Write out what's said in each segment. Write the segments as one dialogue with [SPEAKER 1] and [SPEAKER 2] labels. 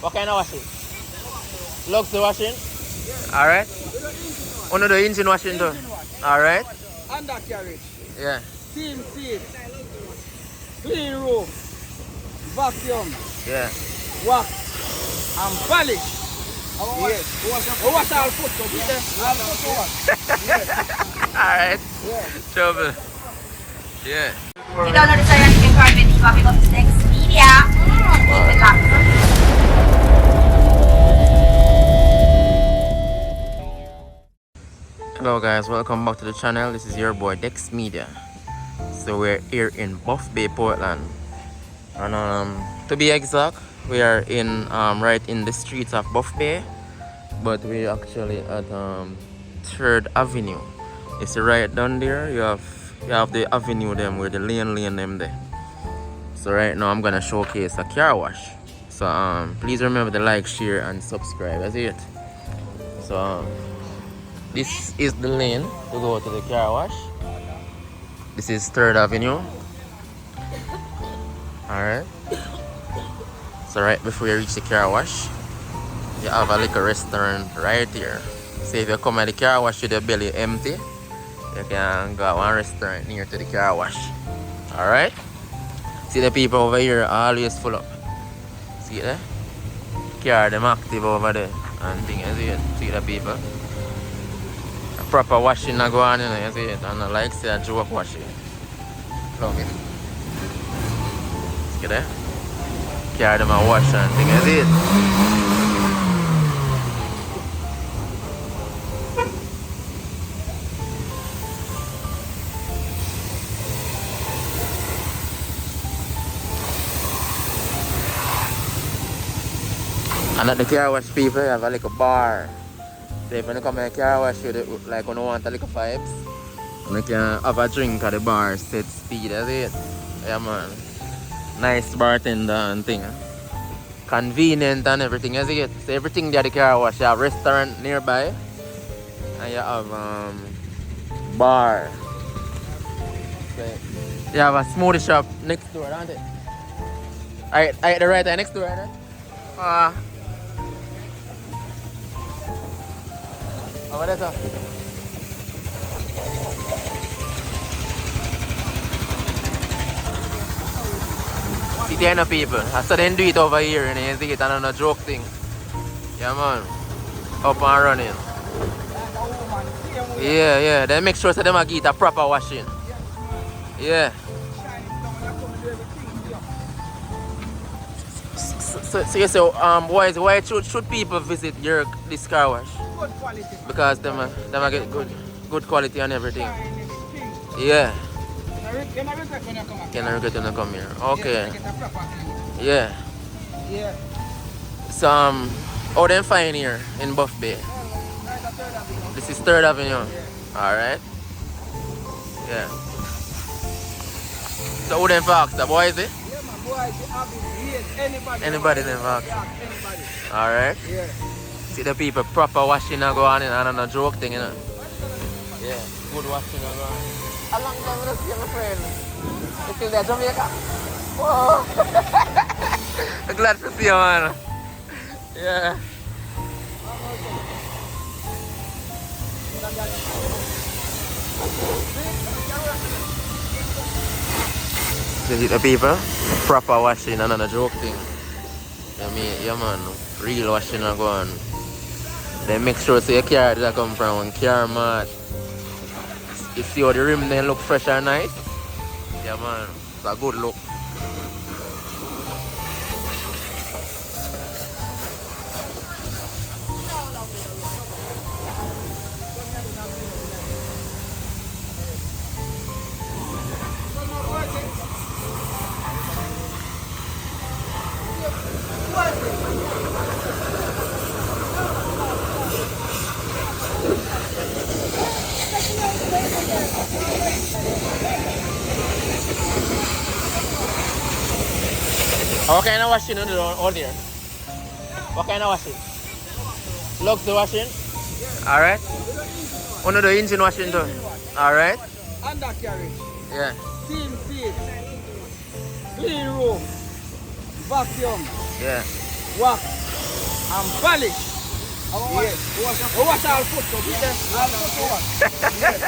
[SPEAKER 1] What kind of washing? Luxury washing? Alright. Under the engine washing too? Alright.
[SPEAKER 2] Undercarriage.
[SPEAKER 1] Yeah.
[SPEAKER 2] Steam seat. Clean roof. Vacuum.
[SPEAKER 1] Yeah.
[SPEAKER 2] Wax. And polish. Yes. Wash all foot.
[SPEAKER 1] Alright. Trouble. Yeah.
[SPEAKER 3] If you don't know the story, you can call Videographyer up to next media. Keep it locked.
[SPEAKER 1] Hello guys, welcome back to the channel. This is your boy Dex Media. So we're here in Buff Bay, Portland, and to be exact, we are in right in the streets of Buff Bay, but we're actually at 3rd Avenue. It's right down there. You have the avenue them where the lane them there. So right now I'm gonna showcase a car wash. So please remember to like, share, and subscribe. That's it. So this is the lane to go to the car wash. This is 3rd Avenue. Alright. So right before you reach the car wash, you have a little restaurant right here. So if you come at the car wash with your belly empty, you can go to one restaurant near to the car wash. Alright? See the people over here are always full up. See there? Car them active over there and things. See the people? Proper washing na go on, you know, you see it, and I like say a joke washing. Love it. See there? Carry them and wash and thing, you see it? And at the car wash people have a little bar. So if you come to the car wash, you like when you want a little vibes, you can have a drink at the bar, set speed, that's it. Yeah man. Nice bartender and thing. Convenient and everything, that's it. So everything there at the car wash, you have restaurant nearby, and you have bar. So you have a smoothie shop next door, don't it? Alright, the right next door, right? Over there, sir. See, there are no people. I saw them do it over here and you see it and no joke thing. Yeah, man. Up and running. Yeah. Then make sure so them get a proper washing. Yeah. So you say, boys, why should people visit this car wash?
[SPEAKER 2] Good quality.
[SPEAKER 1] Because them get good quality and everything. Yeah. Can I regret when you come here? Okay. Yeah. So how them find here in Buff Bay? This is 3rd Avenue. Alright. Yeah. So who them fox? The boy is it?
[SPEAKER 2] Yeah, my boy,
[SPEAKER 1] Anybody them fox?
[SPEAKER 2] Anybody.
[SPEAKER 1] Alright.
[SPEAKER 2] Yeah.
[SPEAKER 1] See the people proper washing and go on and no joke thing, you know. Yeah, good washing and go on. How long time did I see my friend? You still there, Jamaica? Whoa! I'm glad to see you, man. Yeah. See the people proper washing and no joke thing. I mean, yeah man, real washing and go on. Then make sure so your car that come from one car mat. You see how the rim then look fresh and nice? Yeah man, it's a good look. What kind of washing you do out there? What kind of washing? Luxury washing? Alright. One of the engine washing too? Alright.
[SPEAKER 2] Undercarriage.
[SPEAKER 1] Yeah.
[SPEAKER 2] Steam seat. Clean roof. Vacuum.
[SPEAKER 1] Yeah.
[SPEAKER 2] Wax. and polish. Yes. We wash all foot, so we all foot to wash. Yes.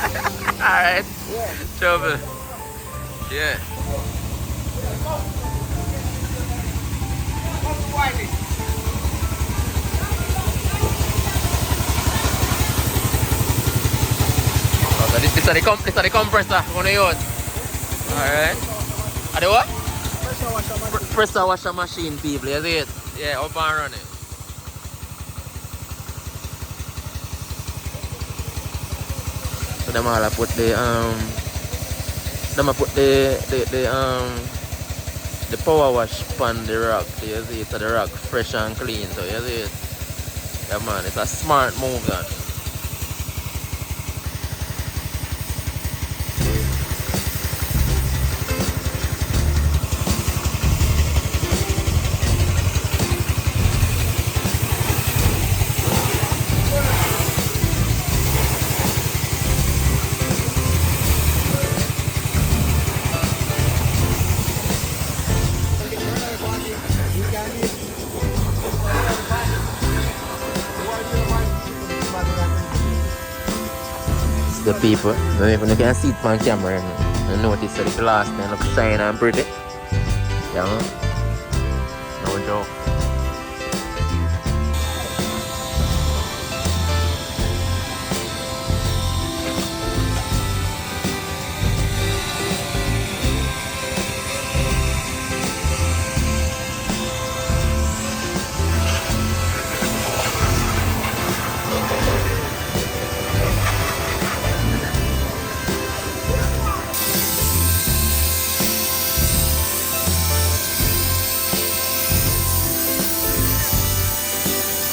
[SPEAKER 1] Alright.
[SPEAKER 2] Yes.
[SPEAKER 1] Trouble. Yeah. So this is the compressor we're gonna use. Alright. Are the what?
[SPEAKER 2] Pressure washer machine.
[SPEAKER 1] Pressure washer machine, people, you see it? Yeah, up and running. So them all put the the power wash on the rock. So you see it, so the rock fresh and clean. So you see it? Yeah man, it's a smart move that. The people, even you can see it on camera and notice that the glass then look shiny and pretty. Yeah, man. No joke.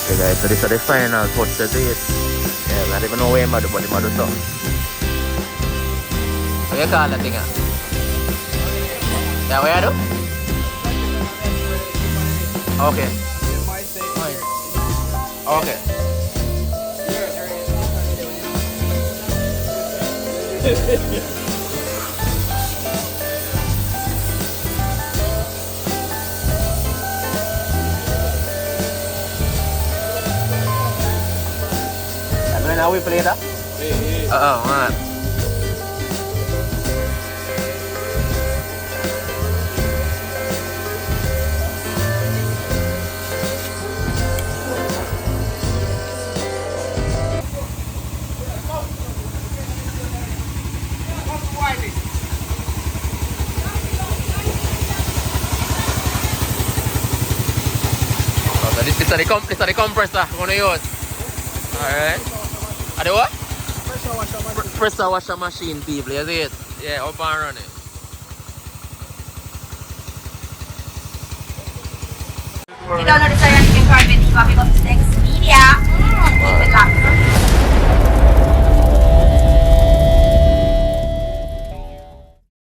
[SPEAKER 1] Okay guys, so this is the final touch to it. Yeah, not even know where I'm about to do something. What you call that thing? Yeah, where you do? Okay. Okay. Now we play that? Man. So this is the compressor we're gonna use. Alright. Are the what?
[SPEAKER 2] Pressure washer machine.
[SPEAKER 1] Pressure washer machine, people, you see it? Yeah, up and running.
[SPEAKER 3] If you don't know the story, you can call Videographyer. Next media.